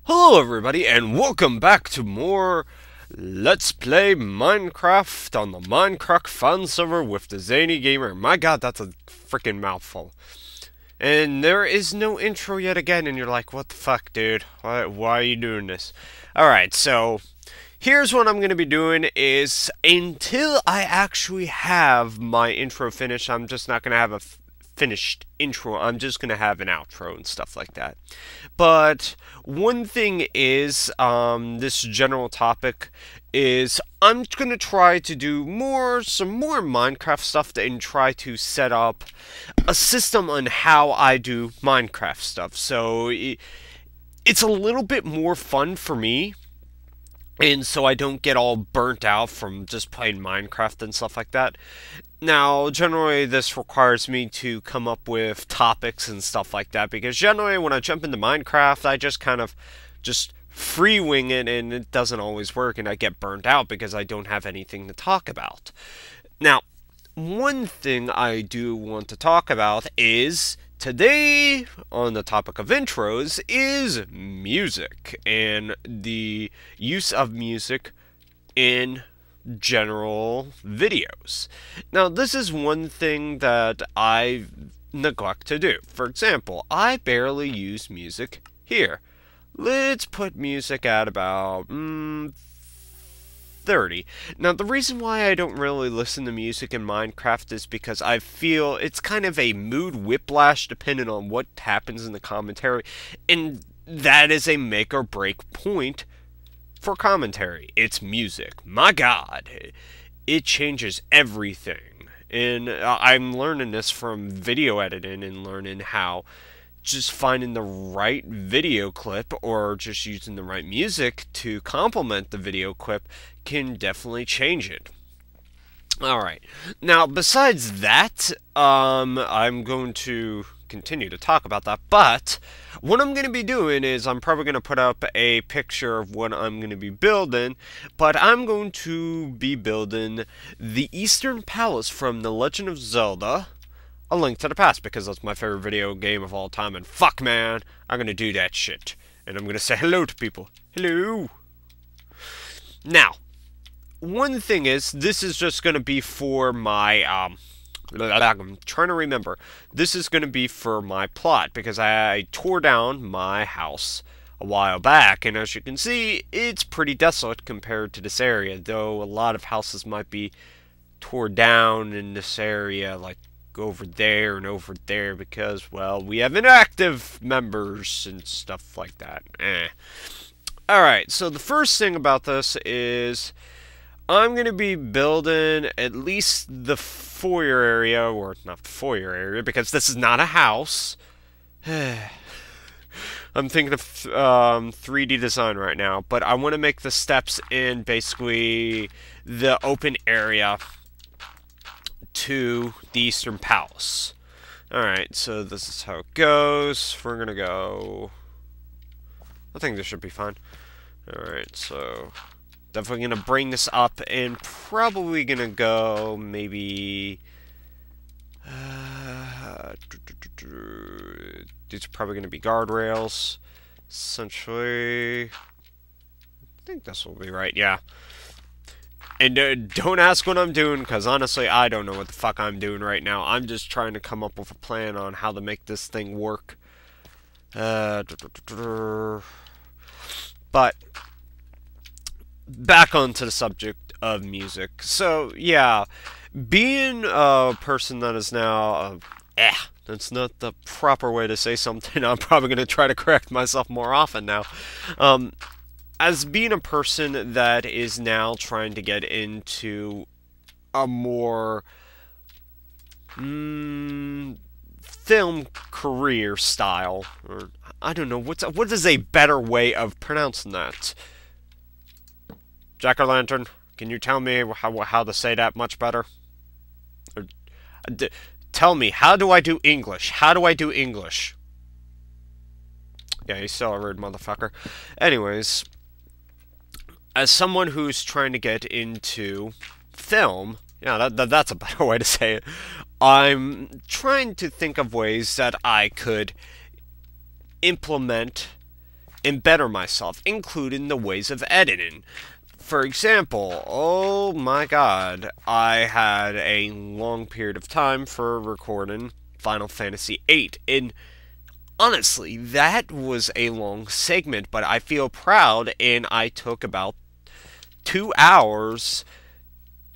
Hello everybody and welcome back to more Let's Play Minecraft on the Mindcrack Fan Server with TheZaneyGamer. My god, that's a freaking mouthful. And there is no intro yet again, and you're like, what the fuck, dude? Why are you doing this? Alright, so here's what I'm going to be doing is, until I actually have my intro finished, I'm just not going to have a finished intro, I'm just going to have an outro and stuff like that. But one thing is, this general topic is, I'm going to try to do some more Minecraft stuff and try to set up a system on how I do Minecraft stuff. So it's a little bit more fun for me, and so I don't get all burnt out from just playing Minecraft and stuff like that. Now, generally, this requires me to come up with topics and stuff like that, because generally, when I jump into Minecraft, I just kind of just free wing it, and it doesn't always work, and I get burnt out because I don't have anything to talk about. Now, one thing I do want to talk about is, today, on the topic of intros, is music, and the use of music in general videos. Now, this is one thing that I neglect to do. For example, I barely use music here. Let's put music at about 30. Now, the reason why I don't really listen to music in Minecraft is because I feel it's kind of a mood whiplash depending on what happens in the commentary, and that is a make or break point for commentary. It's music. My god, it changes everything. And I'm learning this from video editing and learning how just finding the right video clip or just using the right music to complement the video clip can definitely change it. Alright, now besides that, I'm going to continue to talk about that, but what I'm going to be doing is I'm probably going to put up a picture of what I'm going to be building, but I'm going to be building the Eastern Palace from The Legend of Zelda: A Link to the Past, because that's my favorite video game of all time, and fuck man, I'm going to do that shit, and I'm going to say hello to people. Hello! Now, one thing is, this is just going to be for my, I'm trying to remember. This is going to be for my plot, because I tore down my house a while back, and as you can see, it's pretty desolate compared to this area, though a lot of houses might be tore down in this area, like over there and over there, because, well, we have inactive members and stuff like that. Alright, so the first thing about this is I'm going to be building at least the foyer area, or not the foyer area, because this is not a house. I'm thinking of 3D design right now, but I want to make the steps in basically the open area to the Eastern Palace. Alright, so this is how it goes. We're going to go... I think this should be fine. Alright, so definitely going to bring this up and probably going to go maybe... these are probably going to be guardrails. Essentially, I think this will be right, yeah. And don't ask what I'm doing, because honestly, I don't know what the fuck I'm doing right now. I'm just trying to come up with a plan on how to make this thing work. But back onto the subject of music. So, yeah, being a person that is now... that's not the proper way to say something. I'm probably going to try to correct myself more often now. As being a person that is now trying to get into a more film career style, or I don't know, what is a better way of pronouncing that? Jack-o'-lantern, can you tell me how to say that much better? Or, tell me, how do I do English? How do I do English? Yeah, he's still a rude motherfucker. Anyways, as someone who's trying to get into film, yeah, that's a better way to say it, I'm trying to think of ways that I could implement and better myself, including the ways of editing. For example, oh my god, I had a long period of time for recording Final Fantasy VIII, and honestly, that was a long segment, but I feel proud, and I took about 2 hours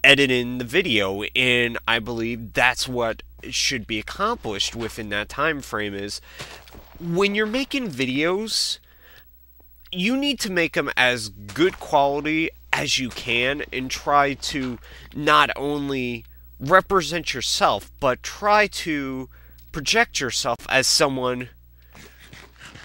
editing the video, and I believe that's what should be accomplished within that time frame. Is when you're making videos, you need to make them as good quality as you can, and try to not only represent yourself, but try to project yourself as someone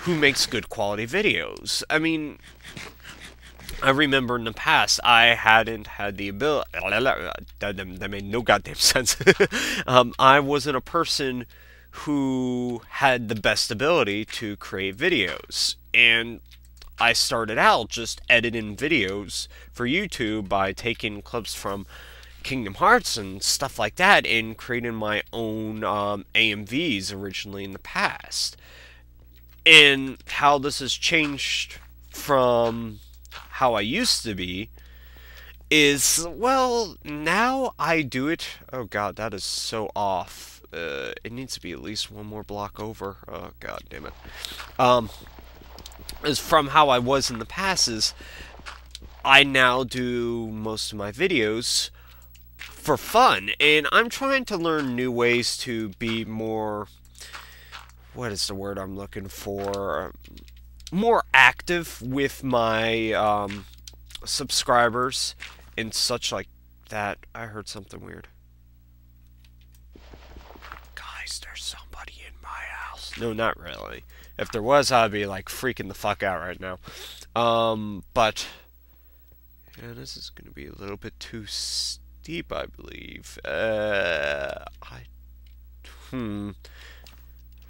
who makes good quality videos. I mean, I remember in the past, I hadn't had the ability. That made no goddamn sense. I wasn't a person who had the best ability to create videos, and I started out just editing videos for YouTube by taking clips from Kingdom Hearts and stuff like that, and creating my own AMVs originally in the past. And how this has changed from how I used to be is, well, now I do it. Oh god, that is so off. It needs to be at least one more block over. Oh god damn it. Is from how I was in the past, is I now do most of my videos for fun, and I'm trying to learn new ways to be more, what is the word I'm looking for, more active with my subscribers and such like that. I heard something weird. Guys, there's somebody in my house. No, not really. If there was, I'd be like freaking the fuck out right now. But yeah, this is gonna be a little bit too steep, I believe.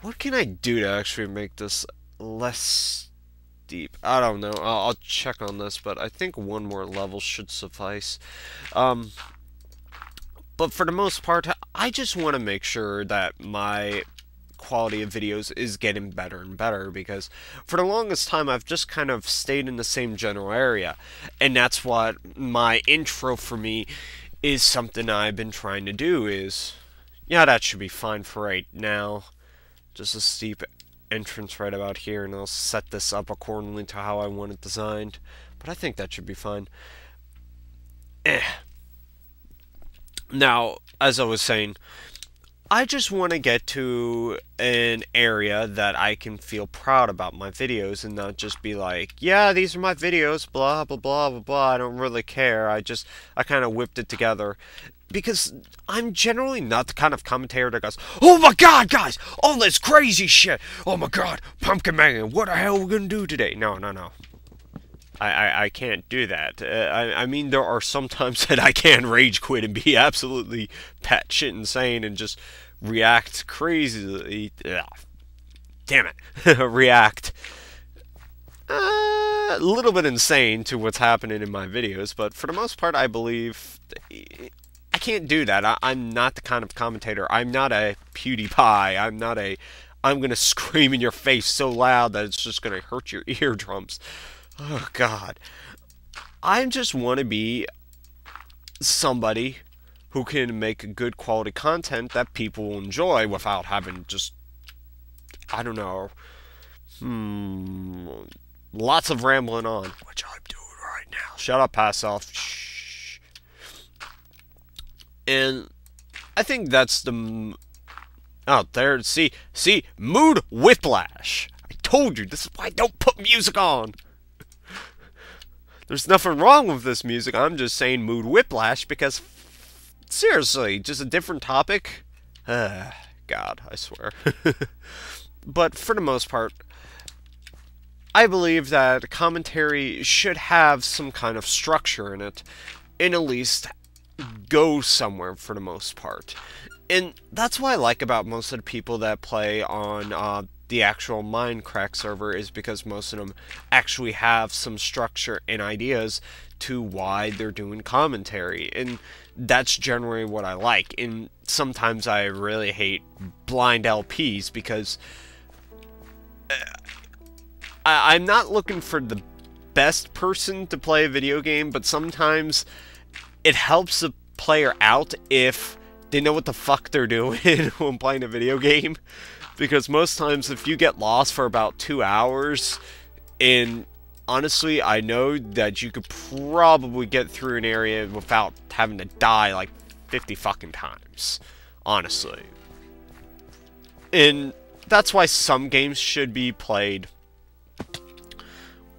What can I do to actually make this less steep? I don't know. I'll check on this, but I think one more level should suffice. But for the most part, I just want to make sure that my quality of videos is getting better and better, because for the longest time I've just kind of stayed in the same general area, and that's what my intro for me is. Something I've been trying to do is, yeah, that should be fine for right now. Just a steep entrance right about here, and I'll set this up accordingly to how I want it designed, but I think that should be fine. Now, as I was saying, I just want to get to an area that I can feel proud about my videos, and not just be like, yeah, these are my videos, blah, blah, blah, blah, blah, I don't really care, I kind of whipped it together. Because I'm generally not the kind of commentator that goes, oh my god, guys, all this crazy shit, oh my god, Pumpkin Man, what the hell are we gonna do today? No. I can't do that. I mean, there are some times that I can rage quit and be absolutely batshit insane and just react crazily. Damn it. React a little bit insane to what's happening in my videos, but for the most part, I believe I can't do that. I'm not the kind of commentator. I'm not a PewDiePie. I'm gonna scream in your face so loud that it's just gonna hurt your eardrums. Oh god. I just want to be somebody who can make good quality content that people will enjoy without having just, I don't know, lots of rambling on, which I'm doing right now. Shut up, pass off. Shh. And I think that's the, oh, there, see, mood whiplash. I told you, this is why I don't put music on. There's nothing wrong with this music, I'm just saying mood whiplash because, seriously, just a different topic? God, I swear. But for the most part, I believe that commentary should have some kind of structure in it, and at least go somewhere for the most part. And that's what I like about most of the people that play on the actual Mindcrack server, is because most of them actually have some structure and ideas to why they're doing commentary, and that's generally what I like. And sometimes I really hate blind LPs because I'm not looking for the best person to play a video game, but sometimes it helps a player out if they know what the fuck they're doing when playing a video game. Because most times if you get lost for about 2 hours, and honestly, I know that you could probably get through an area without having to die like 50 fucking times. Honestly. And that's why some games should be played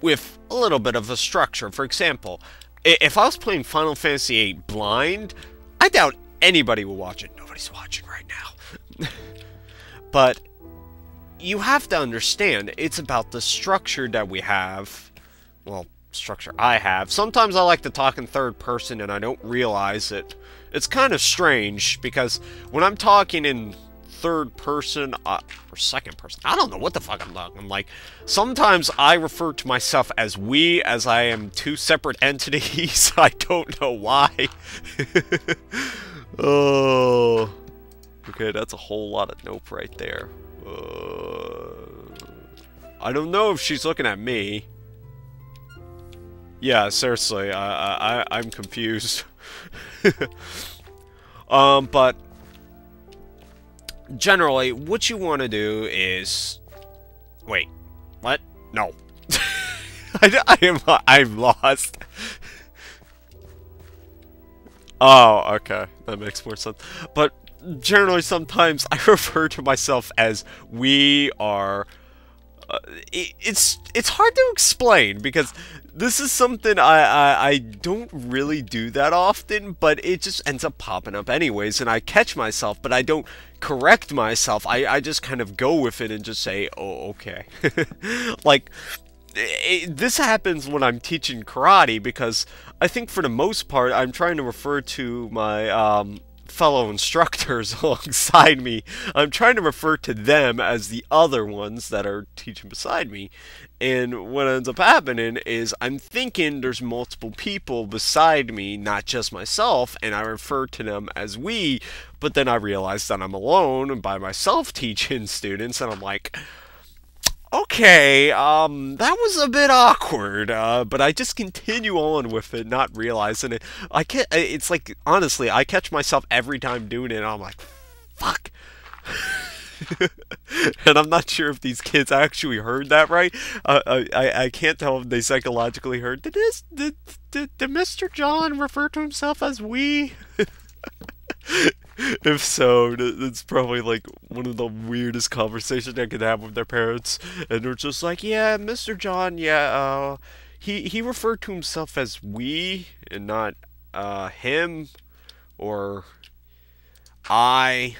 with a little bit of a structure. For example, if I was playing Final Fantasy VIII blind, I doubt anybody will watch it. Nobody's watching right now. But you have to understand, it's about the structure that we have. Well, structure I have. Sometimes I like to talk in third person and I don't realize it. It's kind of strange, because when I'm talking in third person, or second person, I don't know what the fuck I'm talking. Like, sometimes I refer to myself as we, as I am two separate entities. I don't know why. Oh. Okay, that's a whole lot of nope right there. I don't know if she's looking at me. Yeah, seriously, I'm confused. But generally, what you want to do is... Wait, what? No. I'm lost. Oh, okay, that makes more sense. But generally, sometimes I refer to myself as we are. It's hard to explain, because this is something I don't really do that often, but it just ends up popping up anyways, and I catch myself, but I don't correct myself. I just kind of go with it and just say, oh, okay. Like, this happens when I'm teaching karate, because I think for the most part I'm trying to refer to my fellow instructors alongside me. I'm trying to refer to them as the other ones that are teaching beside me. And what ends up happening is I'm thinking there's multiple people beside me, not just myself, and I refer to them as we, but then I realize that I'm alone and by myself teaching students, and I'm like, okay, that was a bit awkward, but I just continue on with it, not realizing it. It's like, honestly, I catch myself every time doing it, and I'm like, fuck. And I'm not sure if these kids actually heard that right. I can't tell if they psychologically heard. Did Mr. John refer to himself as we? If so, it's probably like one of the weirdest conversations I could have with their parents, and they're just like, yeah, Mr. John, yeah, he referred to himself as we and not him or I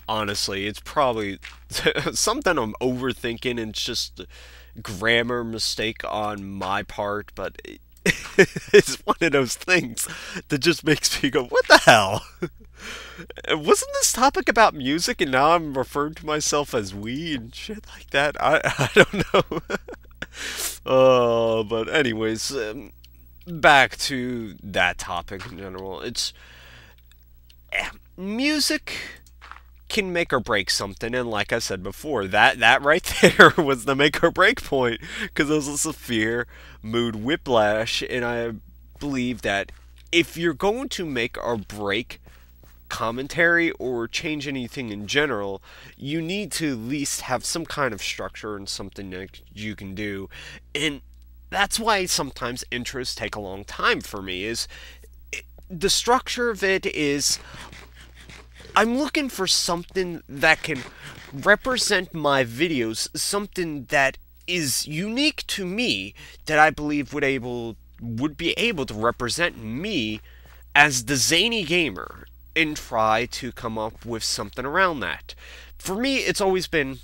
honestly, it's probably something I'm overthinking, and it's just a grammar mistake on my part, but it's one of those things that just makes me go, what the hell? Wasn't this topic about music, and now I'm referring to myself as we and shit like that? I don't know. But anyways, back to that topic in general. It's... music can make or break something, and like I said before, that right there was the make or break point, because it was a severe mood whiplash. And I believe that if you're going to make or break commentary or change anything in general, you need to at least have some kind of structure and something that you can do. And that's why sometimes intros take a long time for me, is the structure of it is, I'm looking for something that can represent my videos, something that is unique to me, that I believe would be able to represent me as TheZaneyGamer, and try to come up with something around that. For me, it's always been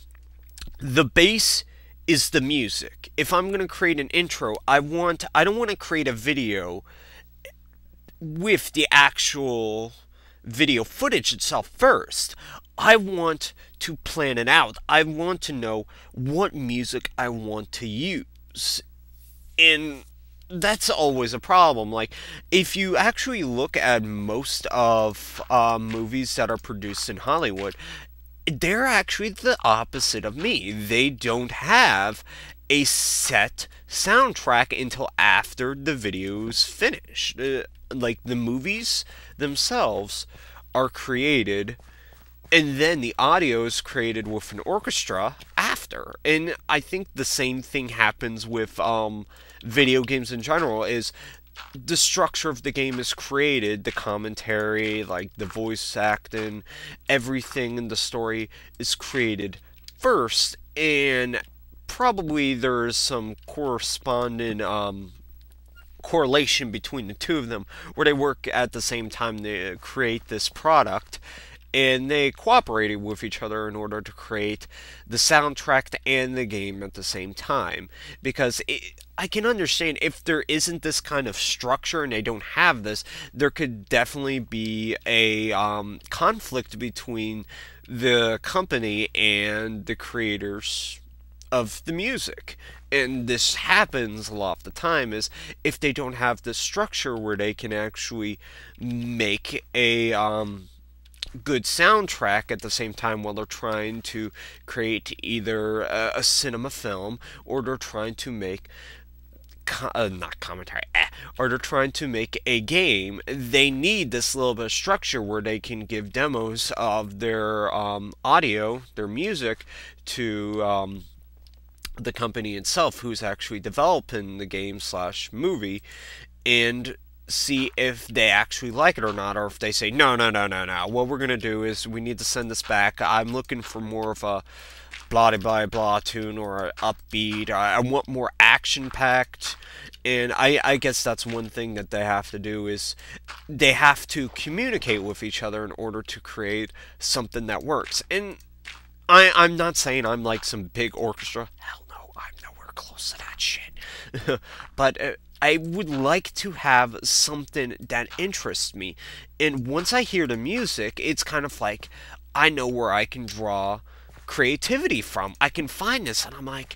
the base is the music. If I'm going to create an intro, I don't want to create a video with the actual video footage itself first. I want to plan it out. I want to know what music I want to use. And that's always a problem. Like, if you actually look at most of movies that are produced in Hollywood, they're actually the opposite of me. They don't have a set soundtrack until after the video's finished. Like the movies themselves are created, and then the audio is created with an orchestra after. And I think the same thing happens with video games in general. Is the structure of the game is created, the commentary, like the voice acting, everything in the story is created first, and probably there's some corresponding correlation between the two of them where they work at the same time to create this product, and they cooperated with each other in order to create the soundtrack and the game at the same time. Because I can understand if there isn't this kind of structure and they don't have this, there could definitely be a conflict between the company and the creators of the music. And this happens a lot of the time, is if they don't have the structure where they can actually make a good soundtrack at the same time while they're trying to create either a cinema film, or they're trying to make not commentary, or they're trying to make a game. They need this little bit of structure where they can give demos of their audio, their music, to the company itself who's actually developing the game slash movie, and see if they actually like it or not, or if they say, no, no, no, no, no, what we're going to do is we need to send this back. I'm looking for more of a blah blah blah tune, or upbeat. I want more action packed. And I guess that's one thing that they have to do, is they have to communicate with each other in order to create something that works. And I'm not saying I'm like some big orchestra. Hell no, I'm nowhere close to that shit. But I would like to have something that interests me. And once I hear the music, it's kind of like I know where I can draw creativity from. I can find this, and I'm like,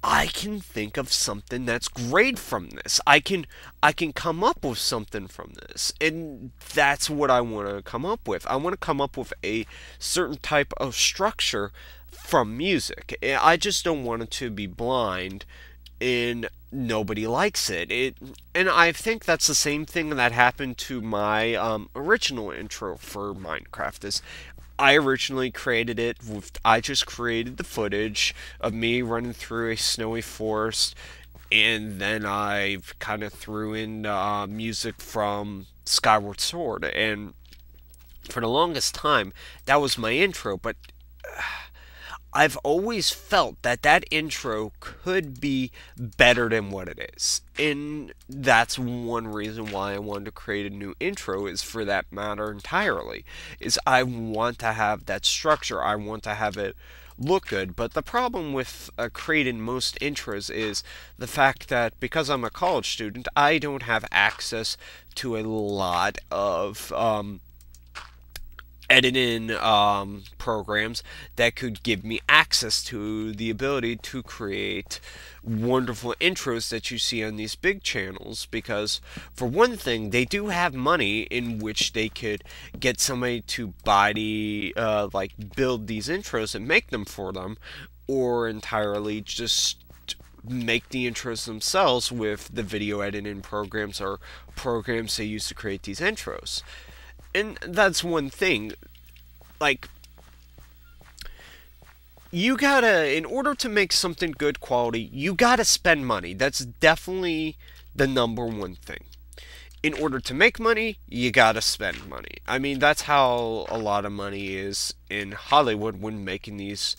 I can think of something that's great from this. I can come up with something from this. And that's what I want to come up with. I want to come up with a certain type of structure from music. I just don't want it to be blind and nobody likes it. And I think that's the same thing that happened to my original intro for Minecraft. Is I originally created it with, I just created the footage of me running through a snowy forest, and then I kind of threw in music from Skyward Sword, and for the longest time that was my intro. But I've always felt that that intro could be better than what it is. And that's one reason why I wanted to create a new intro, is for that matter entirely. Is I want to have that structure. I want to have it look good. But the problem with creating most intros is the fact that because I'm a college student, I don't have access to a lot of editing programs that could give me access to the ability to create wonderful intros that you see on these big channels. Because for one thing, they do have money in which they could get somebody to buy the like build these intros and make them for them, or entirely just make the intros themselves with the video editing programs or programs they use to create these intros. And that's one thing. Like, you gotta, in order to make something good quality, you gotta spend money. That's definitely the number one thing. In order to make money, you gotta spend money. I mean, that's how a lot of money is in Hollywood when making these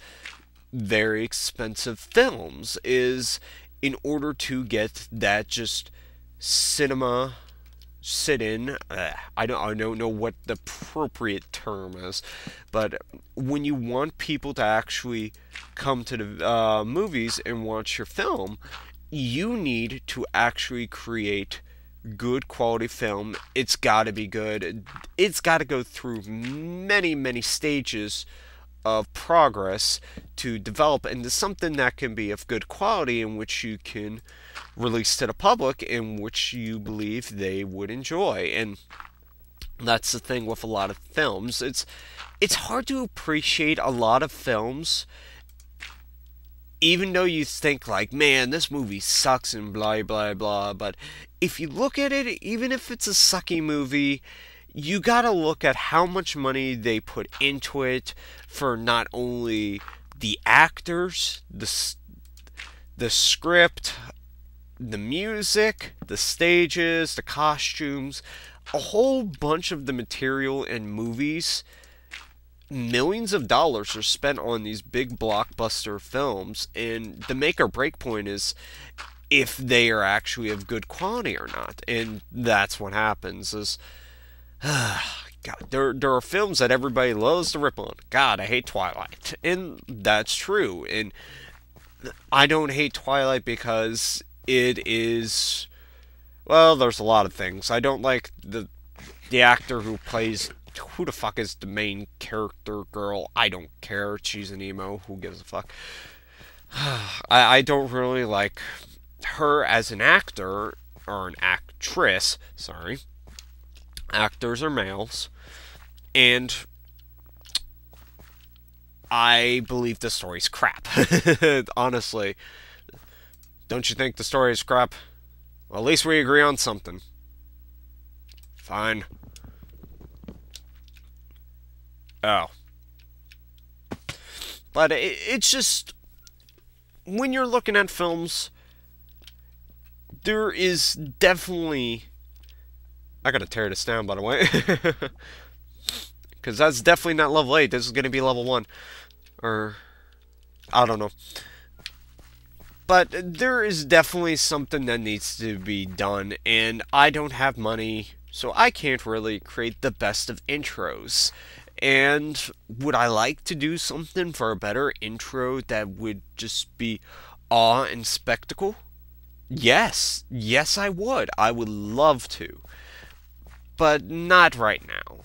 very expensive films, is in order to get that just cinema sit-in. I don't know what the appropriate term is, but when you want people to actually come to the movies and watch your film, you need to actually create good quality film. It's got to be good. It's got to go through many stages of progress to develop into something that can be of good quality, in which you can release to the public, in which you believe they would enjoy. And That's the thing with a lot of films. It's hard to appreciate a lot of films even though you think like, man, this movie sucks and blah blah blah, but if you look at it, even if it's a sucky movie, you gotta look at how much money they put into it for not only the actors, the script, the music, the stages, the costumes, a whole bunch of the material in movies. Millions of dollars are spent on these big blockbuster films, and the make or break point is if they are actually of good quality or not. And that's what happens is God, there are films that everybody loves to rip on. God, I hate Twilight. And that's true. And I don't hate Twilight because it is, well, there's a lot of things. I don't like the actor who plays, who the fuck is the main character girl? I don't care. She's an emo. Who gives a fuck? I don't really like her as an actor, or an actress, sorry. Actors are males. And I believe the story's crap. Honestly. Don't you think the story is crap? Well, at least we agree on something. Fine. Oh. But it's just, when you're looking at films, there is definitely, I gotta tear this down, by the way, because that's definitely not level 8, this is gonna be level 1, or, I don't know. But there is definitely something that needs to be done, and I don't have money, so I can't really create the best of intros. And would I like to do something for a better intro that would just be awe and spectacle? Yes. Yes, I would. I would love to. But not right now.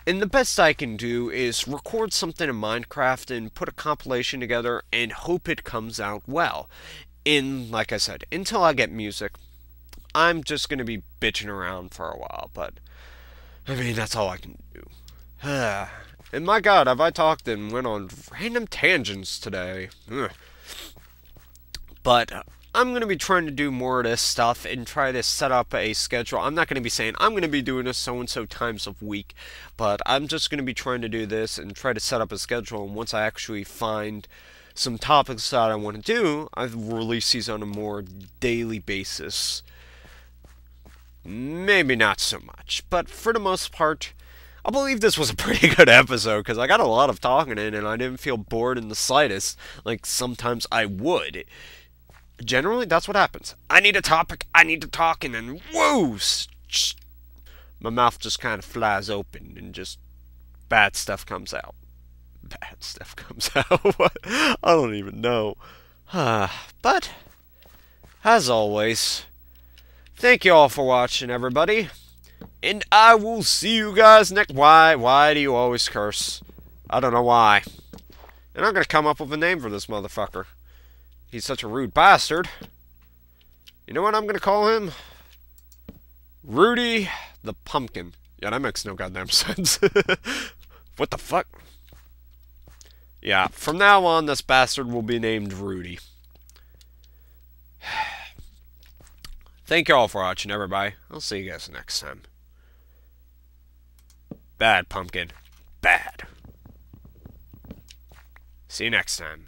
And the best I can do is record something in Minecraft and put a compilation together and hope it comes out well. And like I said, until I get music, I'm just going to be bitching around for a while. But, I mean, that's all I can do. And my god, have I talked and went on random tangents today. But I'm going to be trying to do more of this stuff and try to set up a schedule. I'm not going to be saying I'm going to be doing this so-and-so times a week, but I'm just going to be trying to do this and try to set up a schedule. And once I actually find some topics that I want to do, I release these on a more daily basis. Maybe not so much, but for the most part, I believe this was a pretty good episode, because I got a lot of talking in, and I didn't feel bored in the slightest, like sometimes I would. Generally, that's what happens. I need a topic, I need to talk, and then, whoa! My mouth just kind of flies open, and just bad stuff comes out. Bad stuff comes out? I don't even know. But, as always, thank you all for watching, everybody. And I will see you guys next. Why do you always curse? I don't know why. And I'm gonna come up with a name for this motherfucker. He's such a rude bastard. You know what I'm gonna call him? Rudy the Pumpkin. Yeah, that makes no goddamn sense. What the fuck? Yeah, from now on, this bastard will be named Rudy. Thank you all for watching, everybody. I'll see you guys next time. Bad, Pumpkin. Bad. See you next time.